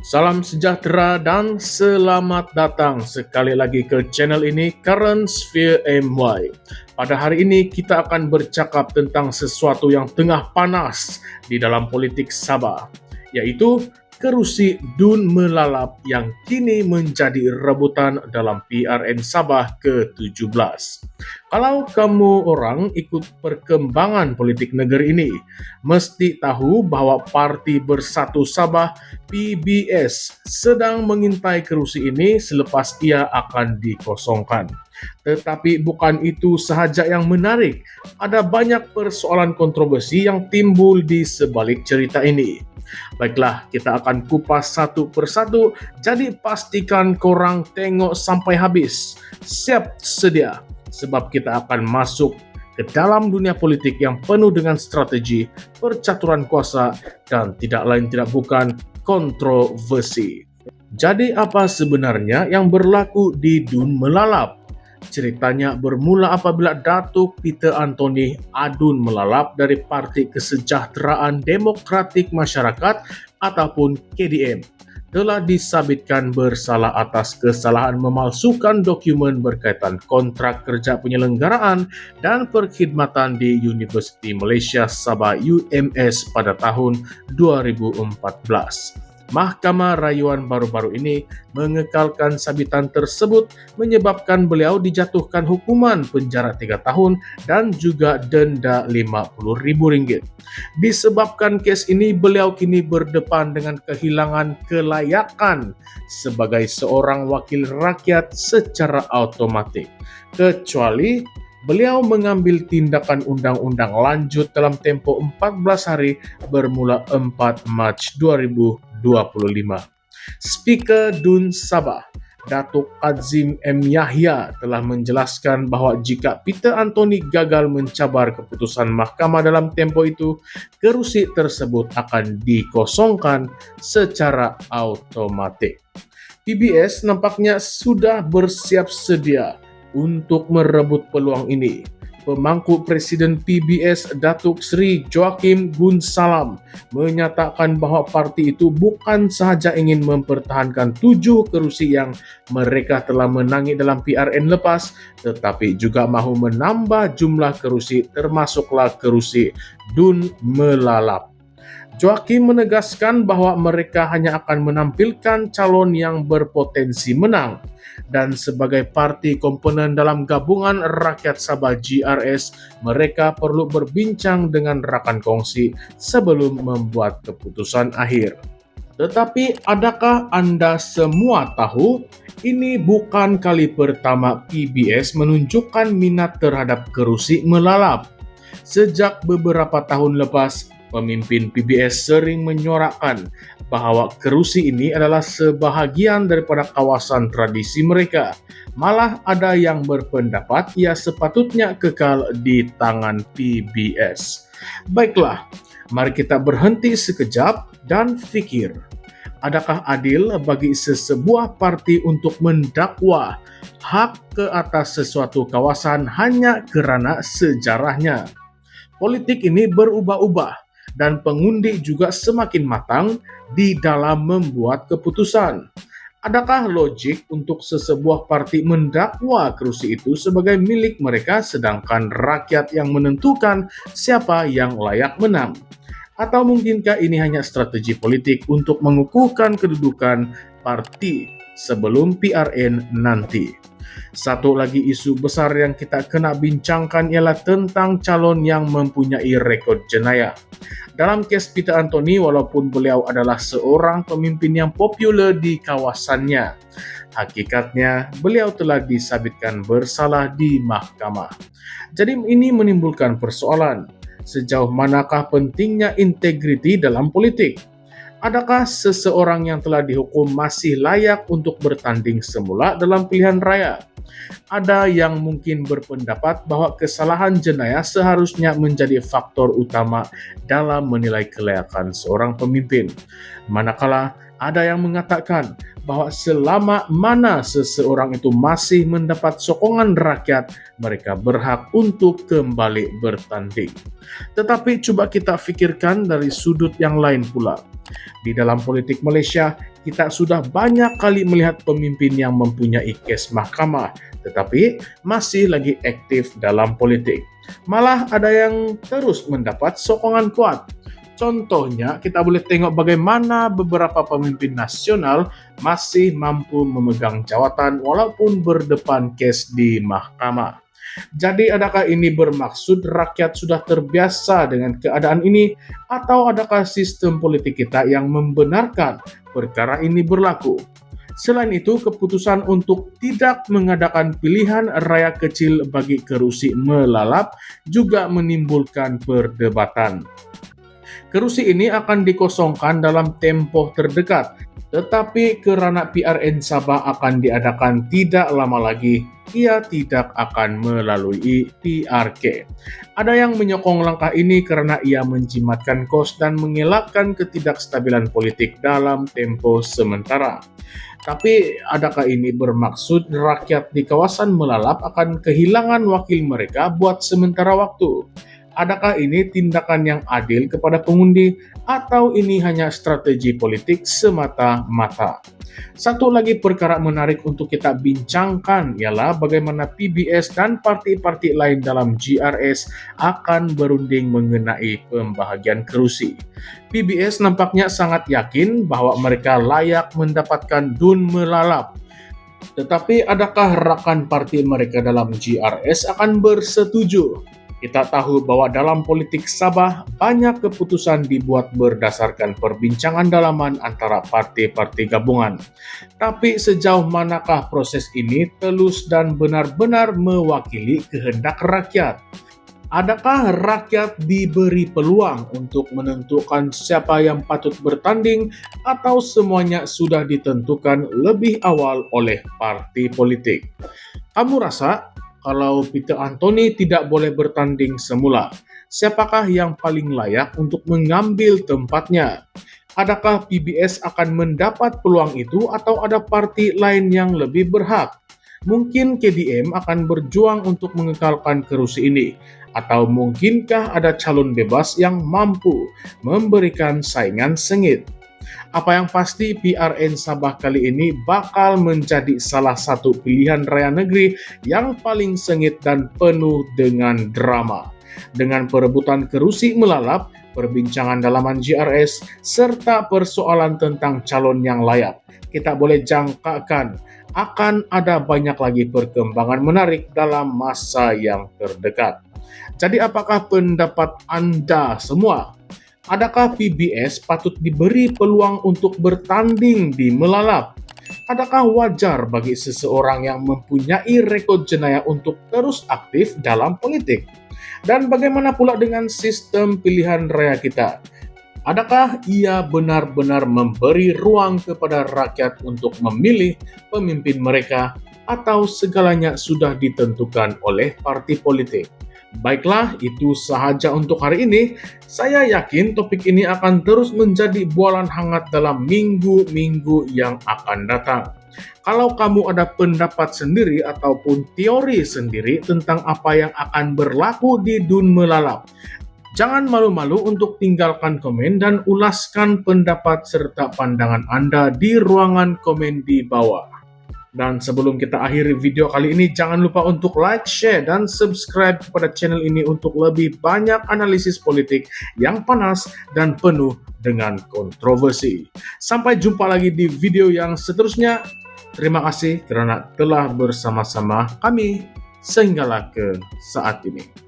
Salam sejahtera dan selamat datang sekali lagi ke channel ini Current Sphere MY. Pada hari ini kita akan bercakap tentang sesuatu yang tengah panas di dalam politik Sabah, yaitu kerusi Dun Melalap yang kini menjadi rebutan dalam PRN Sabah ke-17. Kalau kamu orang ikut perkembangan politik negeri ini, mesti tahu bahwa Parti Bersatu Sabah PBS sedang mengintai kerusi ini selepas ia akan dikosongkan. Tetapi bukan itu sahaja yang menarik, ada banyak persoalan kontroversi yang timbul di sebalik cerita ini. Baiklah, kita akan kupas satu persatu, jadi pastikan korang tengok sampai habis. Siap sedia, sebab kita akan masuk ke dalam dunia politik yang penuh dengan strategi, percaturan kuasa, dan tidak lain tidak bukan kontroversi. Jadi apa sebenarnya yang berlaku di Dun Melalap? Ceritanya bermula apabila Datuk Peter Anthony Adun Melalap dari Parti Kesejahteraan Demokratik Masyarakat ataupun KDM telah disabitkan bersalah atas kesalahan memalsukan dokumen berkaitan kontrak kerja penyelenggaraan dan perkhidmatan di Universiti Malaysia Sabah UMS pada tahun 2014. Mahkamah Rayuan baru-baru ini mengekalkan sabitan tersebut menyebabkan beliau dijatuhkan hukuman penjara 3 tahun dan juga denda RM50.000. Disebabkan kes ini, beliau kini berdepan dengan kehilangan kelayakan sebagai seorang wakil rakyat secara automatik, kecuali beliau mengambil tindakan undang-undang lanjut dalam tempoh 14 hari bermula 4 Mac 2025. Speaker Dun Sabah, Datuk Kazim M. Yahya telah menjelaskan bahawa jika Peter Anthony gagal mencabar keputusan mahkamah dalam tempoh itu, kerusi tersebut akan dikosongkan secara automatik. PBS nampaknya sudah bersiap sedia untuk merebut peluang ini. Pemangku Presiden PBS Datuk Seri Joachim Gunsalam menyatakan bahawa parti itu bukan sahaja ingin mempertahankan 7 kerusi yang mereka telah menangi dalam PRN lepas, tetapi juga mahu menambah jumlah kerusi termasuklah kerusi Dun Melalap. Joachim menegaskan bahawa mereka hanya akan menampilkan calon yang berpotensi menang, dan sebagai parti komponen dalam Gabungan Rakyat Sabah GRS, mereka perlu berbincang dengan rakan kongsi sebelum membuat keputusan akhir. Tetapi adakah Anda semua tahu, ini bukan kali pertama PBS menunjukkan minat terhadap kerusi Melalap. Sejak beberapa tahun lepas, pemimpin PBS sering menyorakkan bahawa kerusi ini adalah sebahagian daripada kawasan tradisi mereka. Malah ada yang berpendapat ia sepatutnya kekal di tangan PBS. Baiklah, mari kita berhenti sekejap dan fikir. Adakah adil bagi sesebuah parti untuk mendakwa hak ke atas sesuatu kawasan hanya kerana sejarahnya? Politik ini berubah-ubah, dan pengundi juga semakin matang di dalam membuat keputusan. Adakah logik untuk sesebuah parti mendakwa kerusi itu sebagai milik mereka sedangkan rakyat yang menentukan siapa yang layak menang? Atau mungkinkah ini hanya strategi politik untuk mengukuhkan kedudukan parti sebelum PRN nanti? Satu lagi isu besar yang kita kena bincangkan ialah tentang calon yang mempunyai rekod jenayah. Dalam kes Peter Anthony, walaupun beliau adalah seorang pemimpin yang popular di kawasannya, hakikatnya beliau telah disabitkan bersalah di mahkamah. Jadi ini menimbulkan persoalan, sejauh manakah pentingnya integriti dalam politik? Adakah seseorang yang telah dihukum masih layak untuk bertanding semula dalam pilihan raya? Ada yang mungkin berpendapat bahwa kesalahan jenayah seharusnya menjadi faktor utama dalam menilai kelayakan seorang pemimpin. Manakala ada yang mengatakan bahwa selama mana seseorang itu masih mendapat sokongan rakyat, mereka berhak untuk kembali bertanding. Tetapi coba kita fikirkan dari sudut yang lain pula. Di dalam politik Malaysia, kita sudah banyak kali melihat pemimpin yang mempunyai kes mahkamah, tetapi masih lagi aktif dalam politik. Malah ada yang terus mendapat sokongan kuat. Contohnya, kita boleh tengok bagaimana beberapa pemimpin nasional masih mampu memegang jawatan walaupun berdepan kes di mahkamah. Jadi adakah ini bermaksud rakyat sudah terbiasa dengan keadaan ini, atau adakah sistem politik kita yang membenarkan perkara ini berlaku? Selain itu, keputusan untuk tidak mengadakan pilihan raya kecil bagi kerusi melalap juga menimbulkan perdebatan. Kerusi ini akan dikosongkan dalam tempoh terdekat, tetapi kerana PRN Sabah akan diadakan tidak lama lagi, ia tidak akan melalui PRK. Ada yang menyokong langkah ini karena ia menjimatkan kos dan mengelakkan ketidakstabilan politik dalam tempo sementara. Tapi adakah ini bermaksud rakyat di kawasan melalap akan kehilangan wakil mereka buat sementara waktu? Adakah ini tindakan yang adil kepada pengundi, atau ini hanya strategi politik semata-mata? Satu lagi perkara menarik untuk kita bincangkan ialah bagaimana PBS dan parti-parti lain dalam GRS akan berunding mengenai pembahagian kerusi. PBS nampaknya sangat yakin bahwa mereka layak mendapatkan DUN melalap. Tetapi adakah rakan parti mereka dalam GRS akan bersetuju? Kita tahu bahwa dalam politik Sabah, banyak keputusan dibuat berdasarkan perbincangan dalaman antara parti-parti gabungan. Tapi sejauh manakah proses ini telus dan benar-benar mewakili kehendak rakyat? Adakah rakyat diberi peluang untuk menentukan siapa yang patut bertanding, atau semuanya sudah ditentukan lebih awal oleh parti politik? Kamu rasa kalau Peter Anthony tidak boleh bertanding semula, siapakah yang paling layak untuk mengambil tempatnya? Adakah PBS akan mendapat peluang itu, atau ada parti lain yang lebih berhak? Mungkin KDM akan berjuang untuk mengekalkan kerusi ini, atau mungkinkah ada calon bebas yang mampu memberikan saingan sengit? Apa yang pasti, PRN Sabah kali ini bakal menjadi salah satu pilihan raya negeri yang paling sengit dan penuh dengan drama. Dengan perebutan kerusi melalap, perbincangan dalaman GRS, serta persoalan tentang calon yang layak, kita boleh jangkakan akan ada banyak lagi perkembangan menarik dalam masa yang terdekat. Jadi apakah pendapat Anda semua? Adakah PBS patut diberi peluang untuk bertanding di melalap? Adakah wajar bagi seseorang yang mempunyai rekod jenayah untuk terus aktif dalam politik? Dan bagaimana pula dengan sistem pilihan raya kita? Adakah ia benar-benar memberi ruang kepada rakyat untuk memilih pemimpin mereka, atau segalanya sudah ditentukan oleh parti politik? Baiklah, itu sahaja untuk hari ini. Saya yakin topik ini akan terus menjadi bualan hangat dalam minggu-minggu yang akan datang. Kalau kamu ada pendapat sendiri ataupun teori sendiri tentang apa yang akan berlaku di DUN melalap, jangan malu-malu untuk tinggalkan komen dan ulaskan pendapat serta pandangan Anda di ruangan komen di bawah. Dan sebelum kita akhiri video kali ini, jangan lupa untuk like, share, dan subscribe kepada channel ini untuk lebih banyak analisis politik yang panas dan penuh dengan kontroversi. Sampai jumpa lagi di video yang seterusnya. Terima kasih karena telah bersama-sama kami sehinggalah ke saat ini.